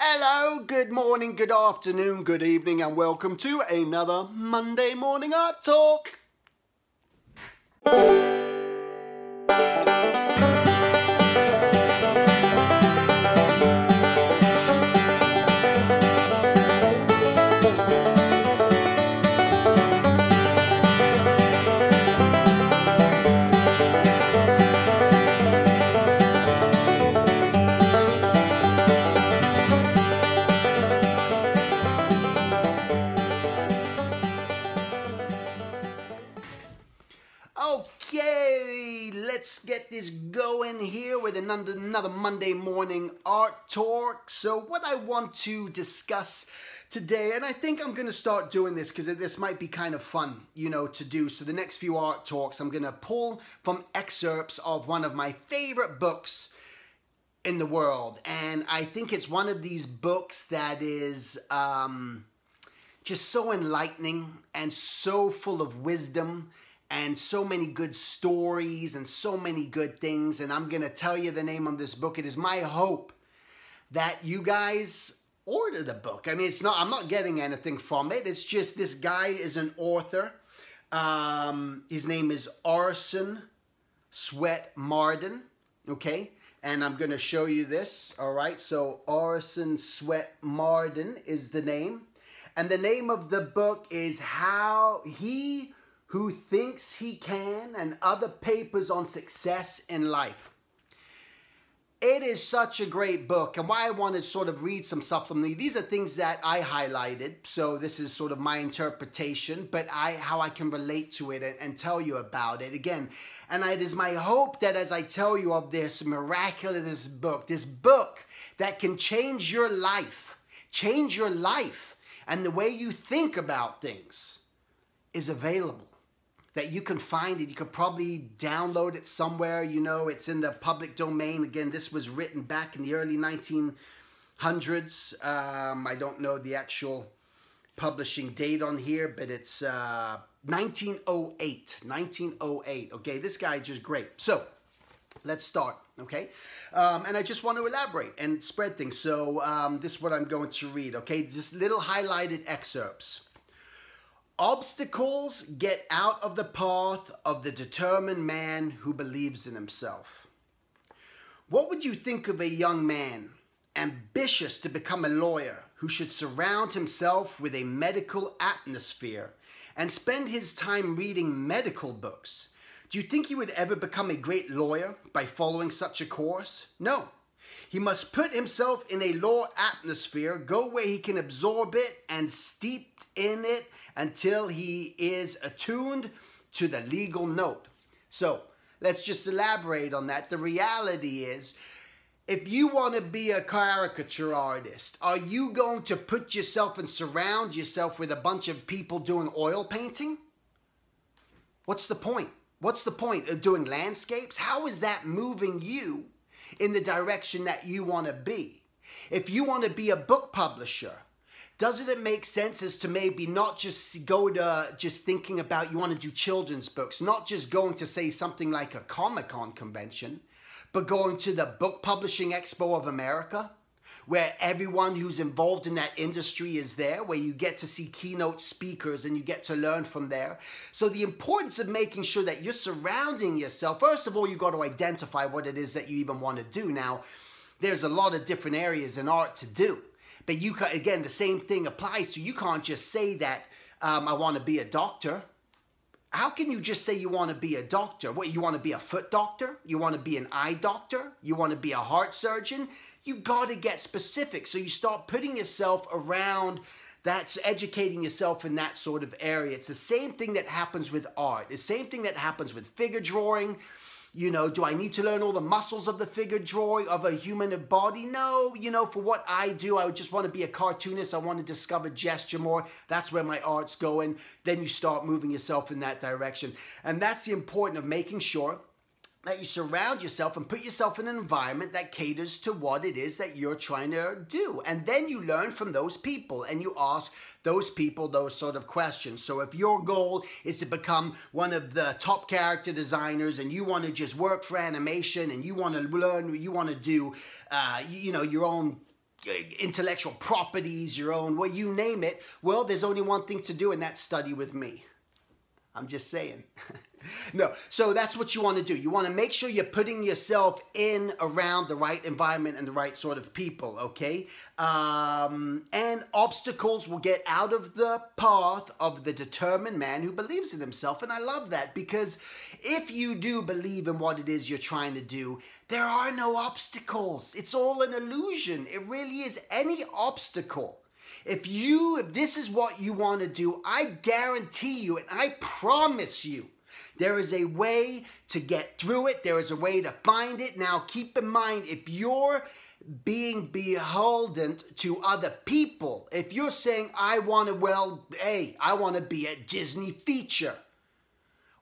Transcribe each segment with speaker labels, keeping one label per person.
Speaker 1: Hello, good morning, good afternoon, good evening, and welcome to another Monday Morning Art Talk. Okay, let's get this going here with another Monday Morning Art Talk. So what I want to discuss today, and I think I'm going to start doing this because this might be kind of fun, to do. So the next few art talks, I'm going to pull from excerpts of one of my favorite books in the world. And I think it's one of these books that is just so enlightening and so full of wisdom and so many good stories and so many good things. And I'm going to tell you the name of this book. It is my hope that you guys order the book. I mean, I'm not getting anything from it. It's just this guy is an author. His name is Orson Swett Marden, okay? And I'm going to show you this, all right? So Orson Swett Marden is the name. And the name of the book is How He Who Thinks He Can and Other Papers on Success in Life. It is such a great book, and why I want to sort of read some stuff from these are things that I highlighted, so this is sort of my interpretation, but how I can relate to it and tell you about it again. And it is my hope that as I tell you of this miraculous book, this book that can change your life, and the way you think about things is available. That you can find it. You could probably download it somewhere. It's in the public domain. Again, this was written back in the early 1900s. I don't know the actual publishing date on here, but it's 1908. 1908. Okay, this guy is just great. So let's start, okay? And I just want to elaborate and spread things. So this is what I'm going to read, okay? Just little highlighted excerpts. Obstacles get out of the path of the determined man who believes in himself. What would you think of a young man ambitious to become a lawyer who should surround himself with a medical atmosphere and spend his time reading medical books? Do you think he would ever become a great lawyer by following such a course? No. He must put himself in a law atmosphere, go where he can absorb it and steeped in it until he is attuned to the legal note. So let's just elaborate on that. The reality is, if you want to be a caricature artist, are you going to put yourself and surround yourself with a bunch of people doing oil painting? What's the point? What's the point of doing landscapes? How is that moving you in the direction that you want to be? If you want to be a book publisher, doesn't it make sense as to maybe not just go to just thinking about you want to do children's books, not just going to say something like a Comic-Con convention, but going to the Book Publishing Expo of America, where everyone who's involved in that industry is there, where you get to see keynote speakers and you get to learn from there. So the importance of making sure that you're surrounding yourself, first of all, you got to identify what it is that you even want to do. Now, there's a lot of different areas in art to do. But you can, again, the same thing applies to you. Can't just say that I want to be a doctor. How can you just say you want to be a doctor? What, you want to be a foot doctor? You want to be an eye doctor? You want to be a heart surgeon? You got to get specific. So you start putting yourself around that's educating yourself in that sort of area. It's the same thing that happens with art. The same thing that happens with figure drawing. Do I need to learn all the muscles of the figure drawing of a human body? No, for what I do, I would just want to be a cartoonist. I want to discover gesture more. That's where my art's going. Then you start moving yourself in that direction. And that's the importance of making sure that you surround yourself and put yourself in an environment that caters to what it is that you're trying to do. And then you learn from those people and you ask those people those sort of questions. So if your goal is to become one of the top character designers and you want to just work for animation and you want to learn, you want to do, your own intellectual properties, your own, well, you name it. Well, there's only one thing to do, and that's study with me. I'm just saying. No, so that's what you want to do. You want to make sure you're putting yourself in around the right environment and the right sort of people, okay? And obstacles will get out of the path of the determined man who believes in himself. And I love that, because if you do believe in what it is you're trying to do, there are no obstacles. It's all an illusion. It really is. Any obstacle, if this is what you want to do, I guarantee you and I promise you, there is a way to get through it. There is a way to find it. Now, keep in mind, if you're being beholden to other people, if you're saying, I want to be a Disney feature.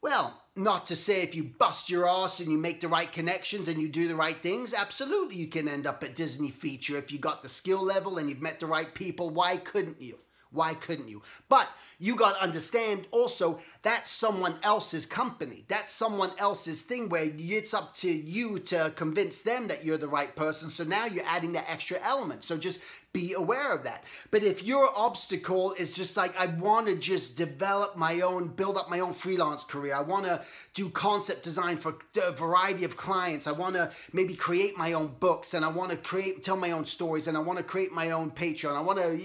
Speaker 1: Well, not to say if you bust your ass and you make the right connections and you do the right things, absolutely you can end up at Disney feature if you got the skill level and you've met the right people. Why couldn't you? Why couldn't you? But you got to understand also that's someone else's company. That's someone else's thing where it's up to you to convince them that you're the right person. So now you're adding that extra element. So just be aware of that. But if your obstacle is just like, I want to just build up my own freelance career. I want to do concept design for a variety of clients. I want to maybe create my own books, and I want to tell my own stories, and I want to create my own Patreon. I want to,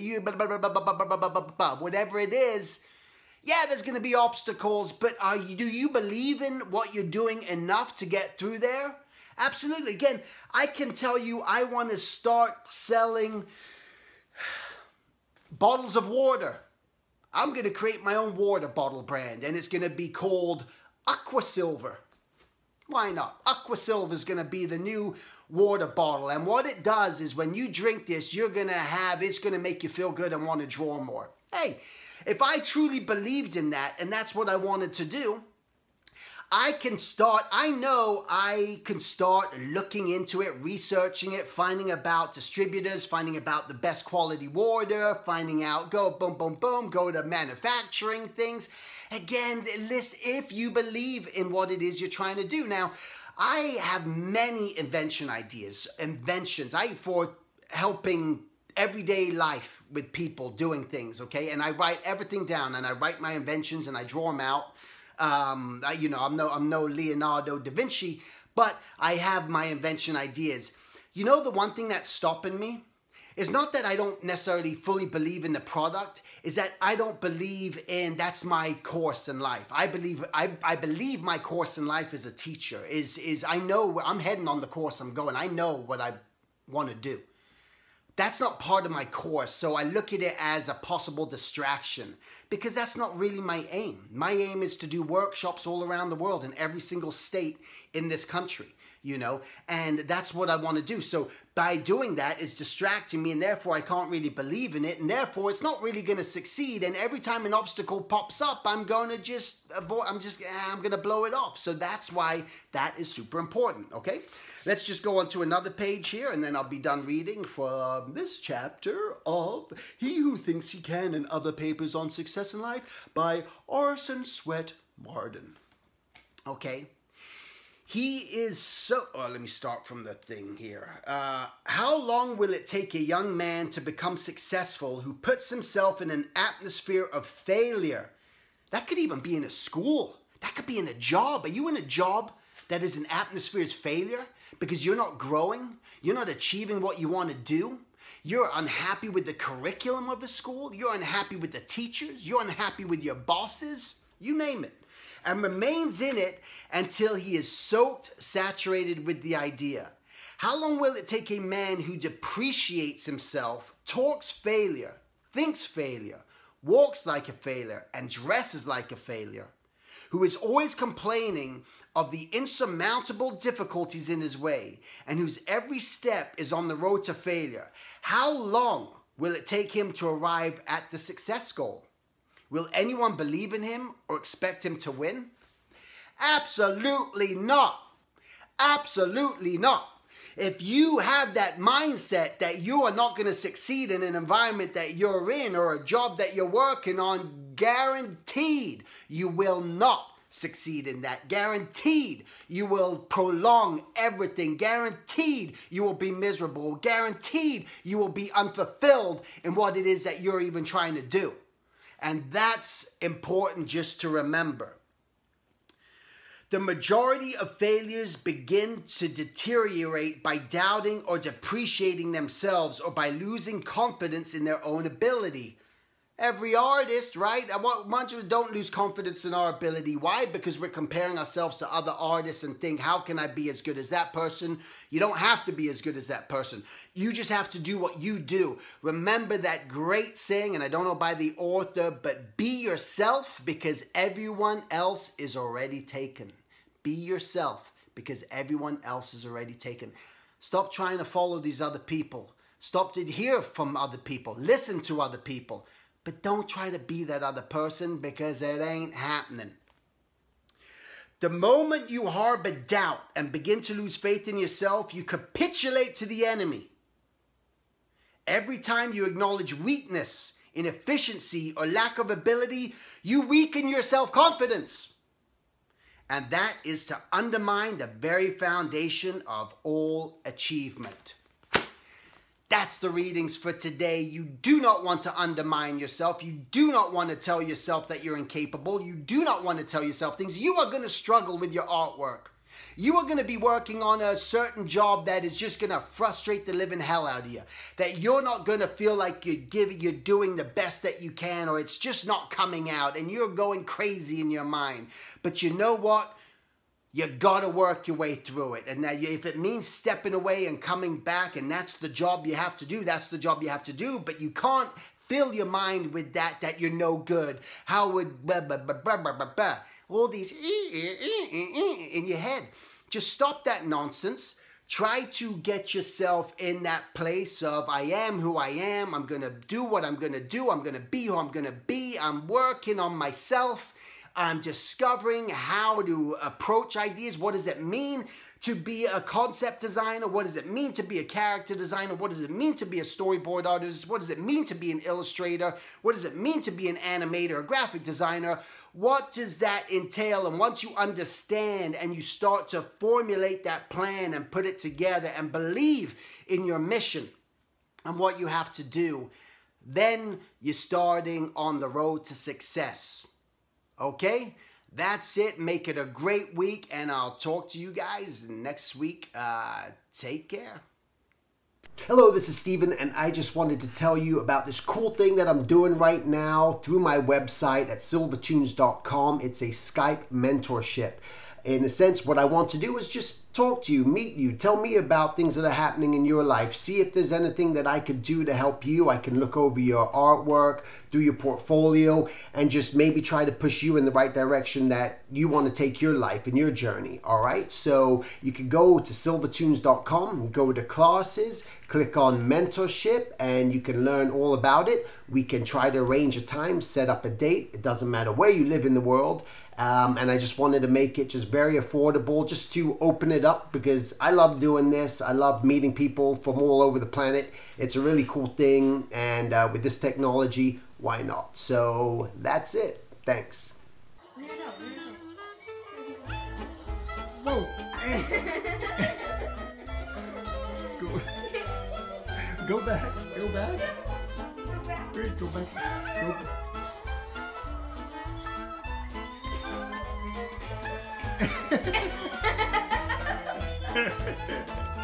Speaker 1: whatever it is. Yeah, there's going to be obstacles, but do you believe in what you're doing enough to get through there? Absolutely. Again, I can tell you I want to start selling bottles of water. I'm going to create my own water bottle brand, and it's going to be called Aquasilver. Why not? Aquasilver is going to be the new water bottle, and what it does is when you drink this, it's going to make you feel good and want to draw more. Hey, if I truly believed in that, and that's what I wanted to do, I know I can start looking into it, researching it, finding about distributors, finding about the best quality water, finding out, go boom, boom, boom, go to manufacturing things. Again, list if you believe in what it is you're trying to do. Now, I have many inventions for helping everyday life with people doing things, okay? And I write everything down, and I write my inventions, and I draw them out. I'm no Leonardo da Vinci, but I have my invention ideas. You know, the one thing that's stopping me is not that I don't necessarily fully believe in the product, is that I don't believe in that's my course in life. I believe my course in life as a teacher is I know where I'm heading on the course I'm going. I know what I want to do. That's not part of my course, so I look at it as a possible distraction because that's not really my aim. My aim is to do workshops all around the world in every single state in this country, you know, and that's what I want to do. So by doing that, it's distracting me, and therefore I can't really believe in it, and therefore it's not really going to succeed. And every time an obstacle pops up, I'm going to just avoid, I'm going to blow it off. So that's why that is super important, okay? Let's just go on to another page here, and then I'll be done reading from this chapter of He Who Thinks He Can and Other Papers on Success in Life by Orson Swett Marden. Okay. He is so... let me start from the thing here. How long will it take a young man to become successful who puts himself in an atmosphere of failure? That could even be in a school. That could be in a job. Are you in a job that is an atmosphere of failure because you're not growing? You're not achieving what you want to do? You're unhappy with the curriculum of the school? You're unhappy with the teachers? You're unhappy with your bosses? You name it. And remains in it until he is soaked, saturated with the idea. How long will it take a man who depreciates himself, talks failure, thinks failure, walks like a failure, and dresses like a failure, who is always complaining of the insurmountable difficulties in his way, and whose every step is on the road to failure? How long will it take him to arrive at the success goal? Will anyone believe in him or expect him to win? Absolutely not. Absolutely not. If you have that mindset that you are not going to succeed in an environment that you're in or a job that you're working on, guaranteed you will not succeed in that. Guaranteed you will prolong everything. Guaranteed you will be miserable. Guaranteed you will be unfulfilled in what it is that you're even trying to do. And that's important just to remember. The majority of failures begin to deteriorate by doubting or depreciating themselves or by losing confidence in their own ability. Every artist, right? Mind you, don't lose confidence in our ability. Why? Because we're comparing ourselves to other artists and think, how can I be as good as that person? You don't have to be as good as that person. You just have to do what you do. Remember that great saying, and I don't know by the author, but be yourself because everyone else is already taken. Be yourself because everyone else is already taken. Stop trying to follow these other people. Stop to hear from other people. Listen to other people. But don't try to be that other person because it ain't happening. The moment you harbor doubt and begin to lose faith in yourself, you capitulate to the enemy. Every time you acknowledge weakness, inefficiency, or lack of ability, you weaken your self-confidence. And that is to undermine the very foundation of all achievement. That's the readings for today. You do not want to undermine yourself. You do not want to tell yourself that you're incapable. You do not want to tell yourself things. You are going to struggle with your artwork. You are going to be working on a certain job that is just going to frustrate the living hell out of you. That you're not going to feel like you're doing the best that you can, or it's just not coming out and you're going crazy in your mind. But you know what? You got to work your way through it. And now if it means stepping away and coming back, and that's the job you have to do, that's the job you have to do. But you can't fill your mind with that you're no good. How would all these in your head. Just stop that nonsense. Try to get yourself in that place of I am who I am. I'm going to do what I'm going to do. I'm going to be who I'm going to be. I'm working on myself. I'm discovering how to approach ideas. What does it mean to be a concept designer? What does it mean to be a character designer? What does it mean to be a storyboard artist? What does it mean to be an illustrator? What does it mean to be an animator, a graphic designer? What does that entail? And once you understand and you start to formulate that plan and put it together and believe in your mission and what you have to do, then you're starting on the road to success. Okay, that's it. Make it a great week, and I'll talk to you guys next week. Take care. Hello, this is Steven, and I just wanted to tell you about this cool thing that I'm doing right now through my website at silvertunes.com. It's a Skype mentorship. In a sense, what I want to do is just talk to you, meet you, tell me about things that are happening in your life, see if there's anything that I could do to help you. I can look over your artwork, do your portfolio, and just maybe try to push you in the right direction that you want to take your life and your journey, all right? So you can go to silvertunes.com, go to classes, click on mentorship, and you can learn all about it. We can try to arrange a time, set up a date. It doesn't matter where you live in the world. And I just wanted to make it just very affordable, just to open it up, because I love doing this. I love meeting people from all over the planet. It's a really cool thing, and with this technology, why not? So that's it. Thanks. Whoa! Hey! Go back. Go back. Great, go back. Go back. Ha ha ha!